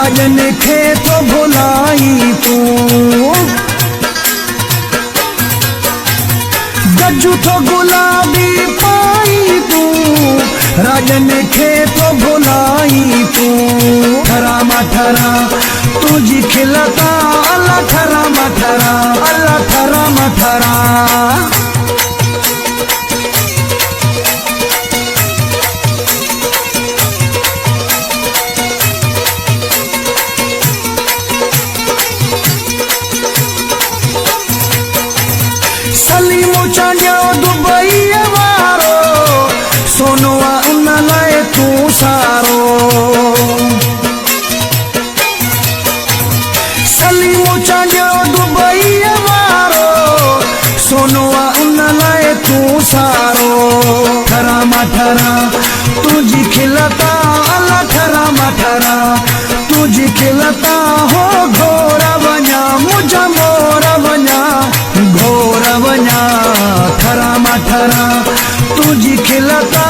राजन खे तो भुलाई तू, गज्जू तो गुलाबी पाई तू, राजन खे तो भुलाई तू। ठरा मठरा तुझी खिलता अल्लाह ठरा मठरा, अल्लाह ठरा मठरा। सलीमो चांडियो दुबई वारो, सोनुआ उन लाए तू सारो। सलीमो चांडियो दुबई वारो, सोनुआ उन लाए तू सारो। ठरा मठरा तुझी खिलता अल्लाह ठरा मठरा, तुझी खिलता हो घोर वञा मुझा मोर वञा, घोर वञा ठरा मठरा तुझी खिलता